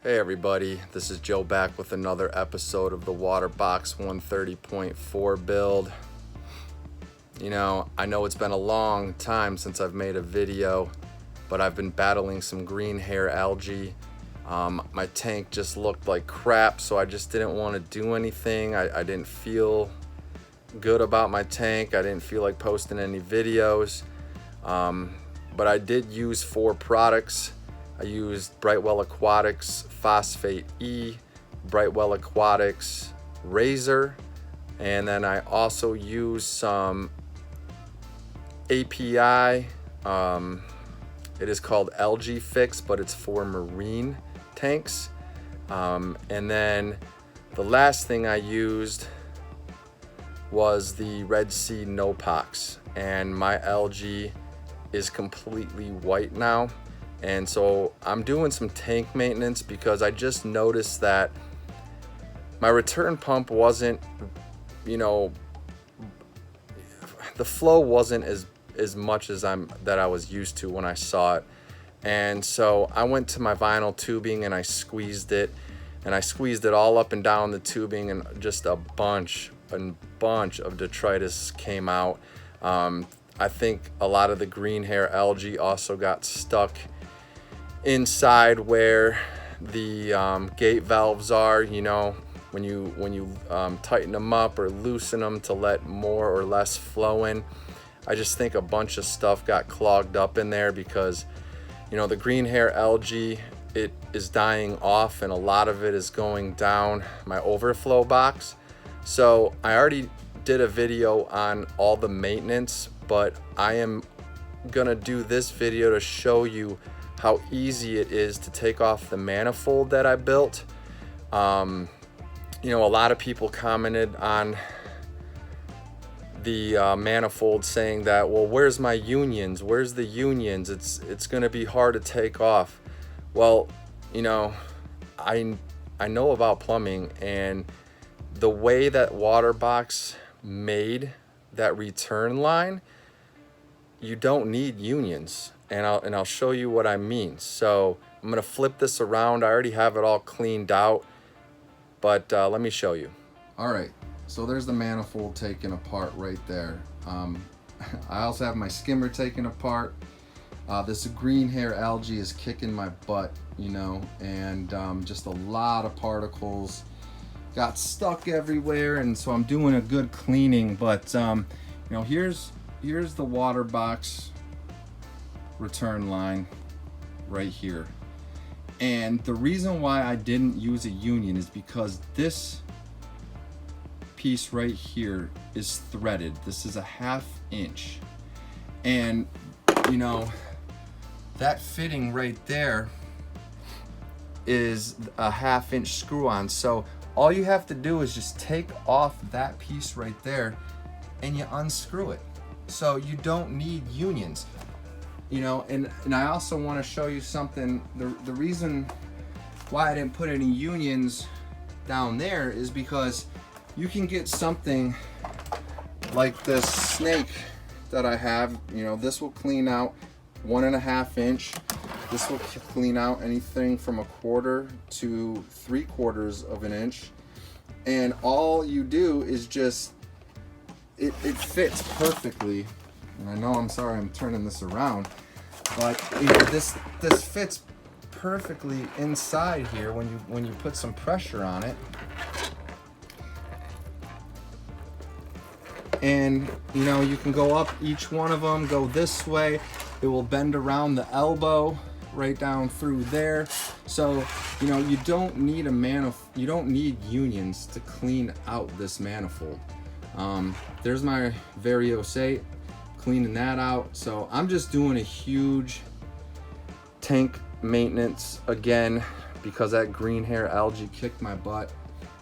Hey everybody, this is Joe back with another episode of the Waterbox 130.4 build. I know it's been a long time since I've made a video, but I've been battling some green hair algae. My tank just looked like crap, so I just didn't want to do anything. I didn't feel good about my tank. I didn't feel like posting any videos, but I did use 4 products. I used Brightwell Aquatics Phosphate E, Brightwell Aquatics Razor, and then I also used some API. It is called Algae Fix, but it's for marine tanks. And then the last thing I used was the Red Sea No-Pox, and my algae is completely white now. And so I'm doing some tank maintenance because I just noticed that my return pump wasn't, the flow wasn't as much as I was used to when I saw it. And so I went to my vinyl tubing and I squeezed it all up and down the tubing, and just a bunch of detritus came out. I think a lot of the green hair algae also got stuck inside where the gate valves are, when you tighten them up or loosen them to let more or less flow in. I just think a bunch of stuff got clogged up in there because the green hair algae, it is dying off, and a lot of it is going down my overflow box. So I already did a video on all the maintenance, but I am gonna do this video to show you how easy it is to take off the manifold that I built. A lot of people commented on the manifold saying that, well, where's my unions? Where's the unions? It's gonna be hard to take off. Well, I know about plumbing, and the way that Waterbox made that return line, you don't need unions. And I'll show you what I mean. So I'm gonna flip this around. I already have it all cleaned out, but let me show you. All right, so there's the manifold taken apart right there. I also have my skimmer taken apart. This green hair algae is kicking my butt, and just a lot of particles got stuck everywhere, and so I'm doing a good cleaning. But here's the Waterbox return line right here, and the reason why I didn't use a union is because this piece right here is threaded. This is a 1/2 inch, and that fitting right there is a 1/2 inch screw on. So all you have to do is just take off that piece right there and you unscrew it. So you don't need unions. And I also want to show you something. The reason why I didn't put any unions down there is because you can get something like this snake that I have. This will clean out 1.5 inch. This will clean out anything from 1/4 to 3/4 of an inch. And all you do is just, it fits perfectly. And I know, I'm sorry I'm turning this around, but this fits perfectly inside here when you put some pressure on it. And you can go up each one of them, go this way. It will bend around the elbow right down through there. So you don't need you don't need unions to clean out this manifold. There's my Varios 8, cleaning that out. So I'm just doing a huge tank maintenance again because that green hair algae kicked my butt.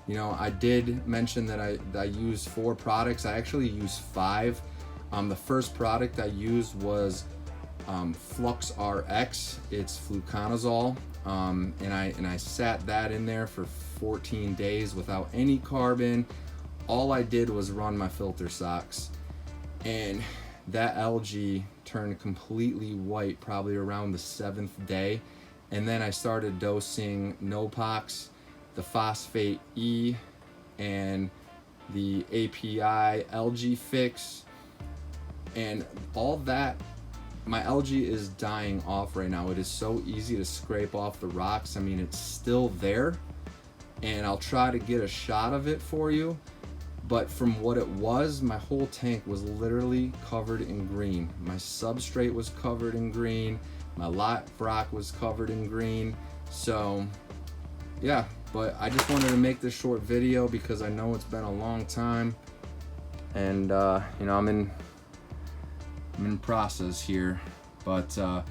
I did mention that I used 4 products. I actually used 5. The first product I used was Flux RX. It's fluconazole, and I sat that in there for 14 days without any carbon. All I did was run my filter socks, and that algae turned completely white probably around the 7th day, And then I started dosing Nopox, the phosphate E, and the API algae fix, and all that. My algae is dying off right now. It is so easy to scrape off the rocks. I mean, it's still there, and I'll try to get a shot of it for you. But from what it was, my whole tank was literally covered in green. My substrate was covered in green. My live rock was covered in green. So yeah, but I just wanted to make this short video because I know it's been a long time, and you know, I'm in process here. But the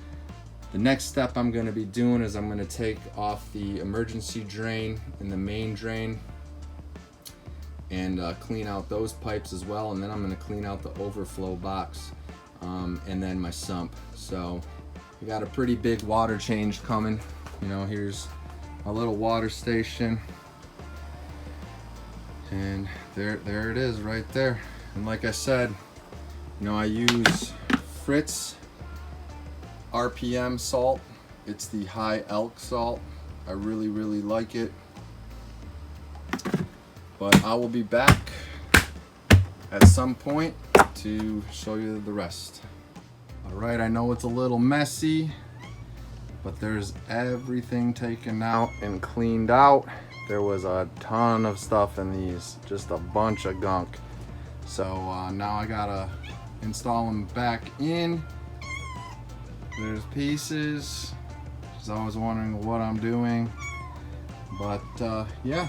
next step I'm going to be doing is I'm going to take off the emergency drain and the main drain and clean out those pipes as well, and then I'm going to clean out the overflow box and then my sump. So we got a pretty big water change coming. You know, here's a little water station, and there it is right there. And like I said, you know, I use Fritz RPM salt. It's the high elk salt. I really like it. But I will be back at some point to show you the rest. All right, I know it's a little messy, but there's everything taken out and cleaned out. There was a ton of stuff in these, just a bunch of gunk. So now I gotta install them back in. There's pieces. Just always wondering what I'm doing. But yeah,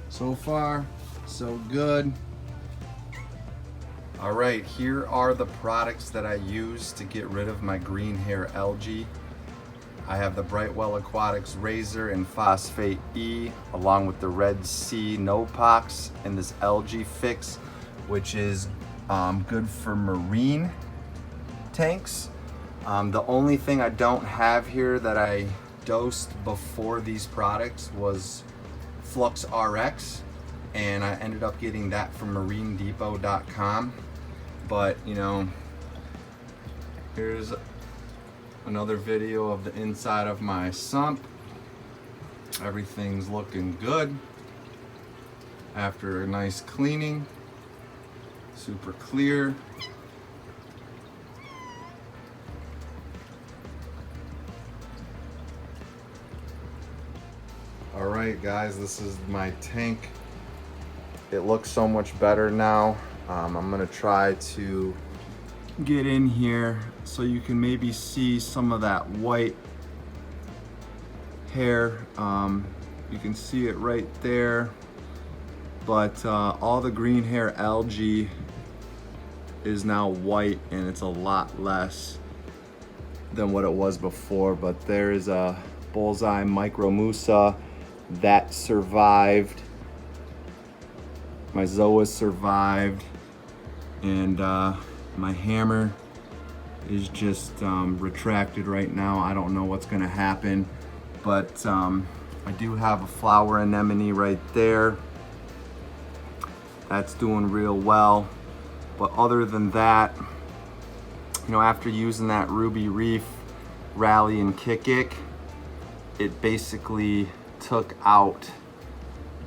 so far so good. All right, here are the products that I use to get rid of my green hair algae. I have the Brightwell Aquatics Razor and Phosphate E, along with the Red Sea Nopox and this algae fix, which is good for marine tanks. The only thing I don't have here that I dosed before these products was Flux RX, and I ended up getting that from marinedepot.com. But you know, here's another video of the inside of my sump. Everything's looking good after a nice cleaning. Super clear. All right, guys, this is my tank. It looks so much better now. I'm gonna try to get in here so you can maybe see some of that white hair. You can see it right there, but all the green hair algae is now white, and it's a lot less than what it was before. But there is a bullseye micromusa that survived. My zoa survived, and my hammer is just retracted right now. I don't know what's gonna happen, but I do have a flower anemone right there. That's doing real well. But other than that, you know, after using that Ruby Reef Rally and Kick, it basically took out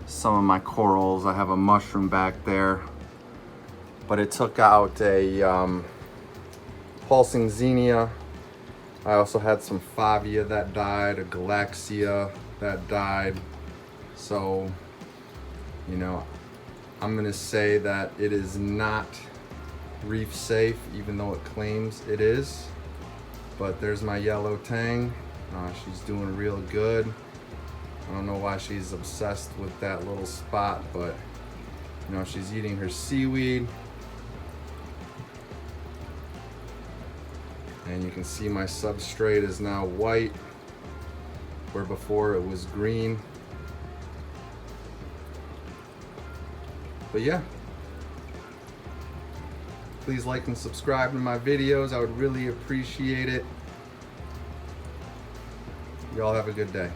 some of my corals. I have a mushroom back there, but it took out a pulsing xenia. I also had some favia that died, a galaxia that died. So, you know, I'm gonna say that it is not reef safe, even though it claims it is. But there's my yellow tang. She's doing real good. I don't know why she's obsessed with that little spot, but you know, she's eating her seaweed. And you can see my substrate is now white, where before it was green. But yeah, please like and subscribe to my videos. I would really appreciate it. Y'all have a good day.